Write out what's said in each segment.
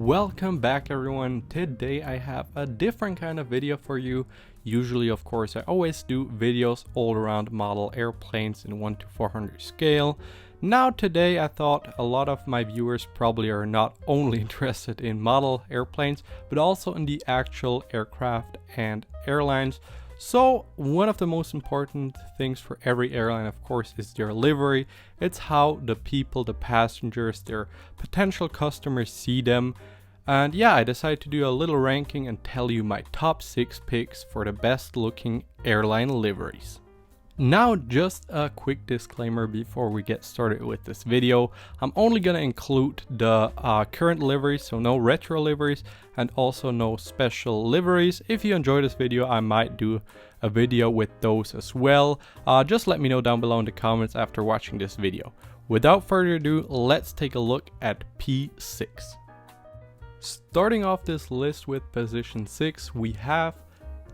Welcome back everyone. Today I have a different kind of video for you. Usually of course I always do videos all around model airplanes in 1:400 scale. Now today I thought a lot of my viewers probably are not only interested in model airplanes but also in the actual aircraft and airlines. So one of the most important things for every airline of course is their livery. It's how the people, the passengers, their potential customers see them. And yeah, I decided to do a little ranking and tell you my top 6 picks for the best looking airline liveries. Now just a quick disclaimer before we get started with this video. I'm only gonna include the current liveries, so no retro liveries and also no special liveries. If you enjoy this video, I might do a video with those as well. Just let me know down below in the comments after watching this video. Without further ado, let's take a look at P6. Starting off this list with position 6, we have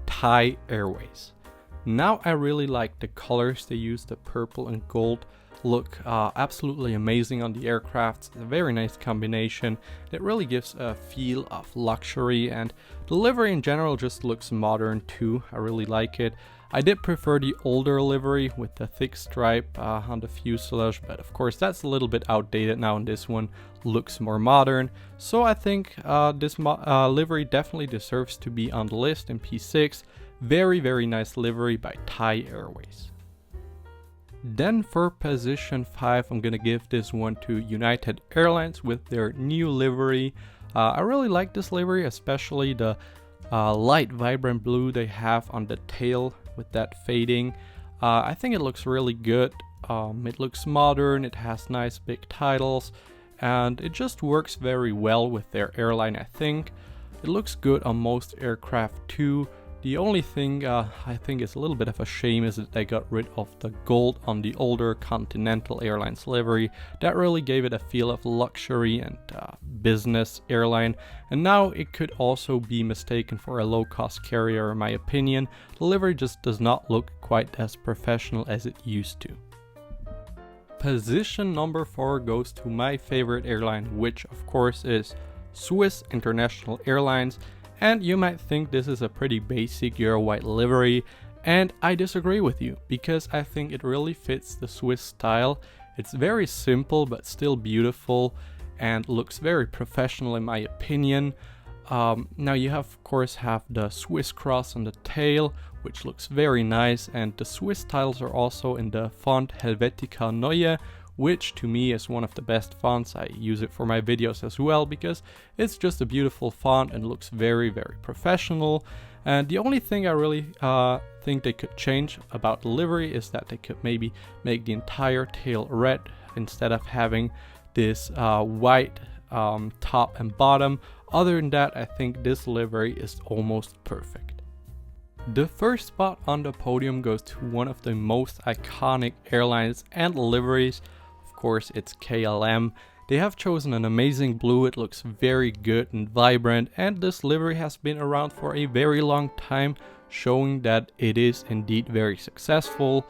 Thai Airways. Now I really like the colors they use. The purple and gold look absolutely amazing on the aircraft. It's a very nice combination. It really gives a feel of luxury, and the livery in general just looks modern too. I really like it. I did prefer the older livery with the thick stripe on the fuselage, but of course that's a little bit outdated now, and this one looks more modern. So I think this livery definitely deserves to be on the list in P6. Very nice livery by Thai Airways. Then for position 5, I'm gonna give this one to United Airlines with their new livery. I really like this livery, especially the light vibrant blue they have on the tail with that fading. I think it looks really good. It looks modern, it has nice big titles, and it just works very well with their airline. I think it looks good on most aircraft too. The only thing I think is a little bit of a shame is that they got rid of the gold on the older Continental Airlines livery. That really gave it a feel of luxury and business airline, and now it could also be mistaken for a low-cost carrier in my opinion. The livery just does not look quite as professional as it used to. Position number 4 goes to my favorite airline, which of course is Swiss International Airlines. And you might think this is a pretty basic Euro white livery, and I disagree with you because I think it really fits the Swiss style. It's very simple but still beautiful and looks very professional in my opinion. Now you of course have the Swiss cross on the tail, which looks very nice, and the Swiss tiles are also in the font Helvetica Neue, which to me is one of the best fonts. I use it for my videos as well because it's just a beautiful font and looks very professional. And the only thing I really think they could change about the livery is that they could maybe make the entire tail red instead of having this white top and bottom. Other than that, I think this livery is almost perfect. The first spot on the podium goes to one of the most iconic airlines and liveries. Of course, it's KLM. They have chosen an amazing blue. It looks very good and vibrant, and this livery has been around for a very long time, showing that it is indeed very successful.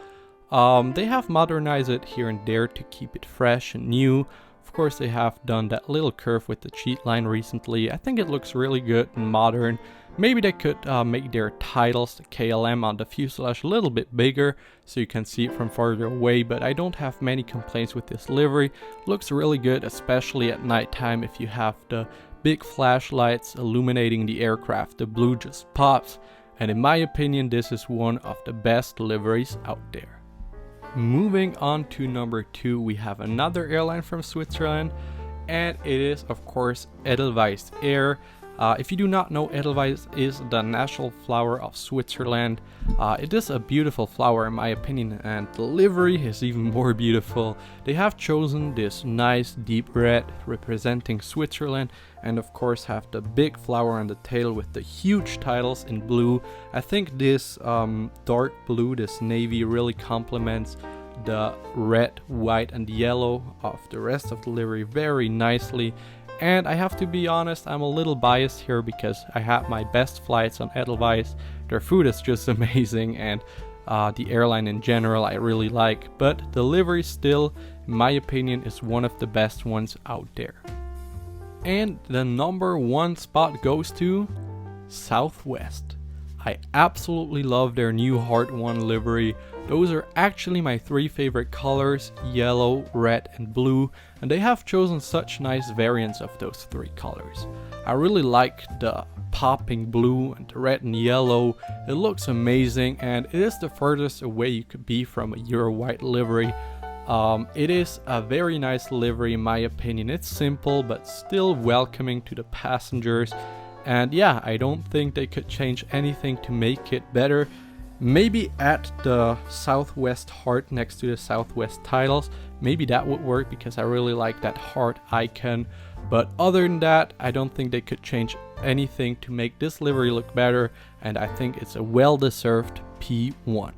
They have modernized it here and there to keep it fresh and new. Of course, they have done that little curve with the cheat line recently. I think it looks really good and modern. Maybe they could make their titles, the KLM on the fuselage, a little bit bigger so you can see it from farther away, but I don't have many complaints with this livery. Looks really good, especially at nighttime if you have the big flashlights illuminating the aircraft. The blue just pops, and in my opinion this is one of the best liveries out there. Moving on to number 2, we have another airline from Switzerland, and it is of course Edelweiss Air. If you do not know, Edelweiss is the national flower of Switzerland. It is a beautiful flower in my opinion, and the livery is even more beautiful. They have chosen this nice deep red representing Switzerland, and of course have the big flower on the tail with the huge titles in blue. I think this dark blue, this navy, really complements the red, white and yellow of the rest of the livery very nicely. And I have to be honest, I'm a little biased here because I had my best flights on Edelweiss. Their food is just amazing, and the airline in general I really like, but the livery still, in my opinion, is one of the best ones out there. And the number 1 spot goes to Southwest. I absolutely love their new Heart 1 livery. Those are actually my 3 favorite colors, yellow, red and blue, and they have chosen such nice variants of those 3 colors. I really like the popping blue and the red and yellow. It looks amazing, and it is the furthest away you could be from a Euro white livery. It is a very nice livery in my opinion. It's simple but still welcoming to the passengers. And yeah, I don't think they could change anything to make it better. Maybe add the Southwest heart next to the Southwest titles. Maybe that would work because I really like that heart icon. But other than that, I don't think they could change anything to make this livery look better. And I think it's a well-deserved P1.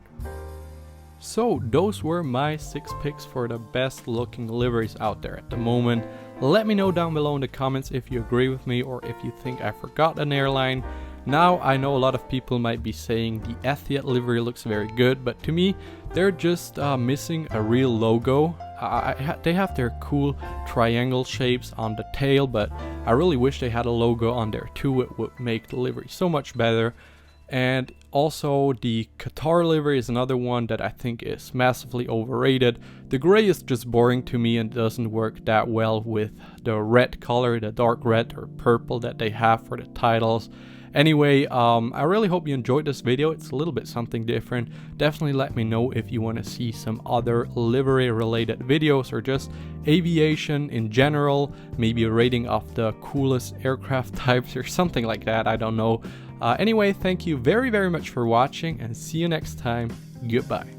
So those were my 6 picks for the best looking liveries out there at the moment. Let me know down below in the comments if you agree with me or if you think I forgot an airline. Now I know a lot of people might be saying the Etihad livery looks very good, but to me they're just missing a real logo. They have their cool triangle shapes on the tail, but I really wish they had a logo on there too. It would make the livery so much better. And also the Qatar livery is another one that I think is massively overrated. The gray is just boring to me and doesn't work that well with the red color, the dark red or purple that they have for the titles. Anyway, I really hope you enjoyed this video. It's a little bit something different. Definitely let me know if you want to see some other livery related videos or just aviation in general. Maybe a rating of the coolest aircraft types or something like that. I don't know. Anyway, thank you very much for watching and see you next time. Goodbye.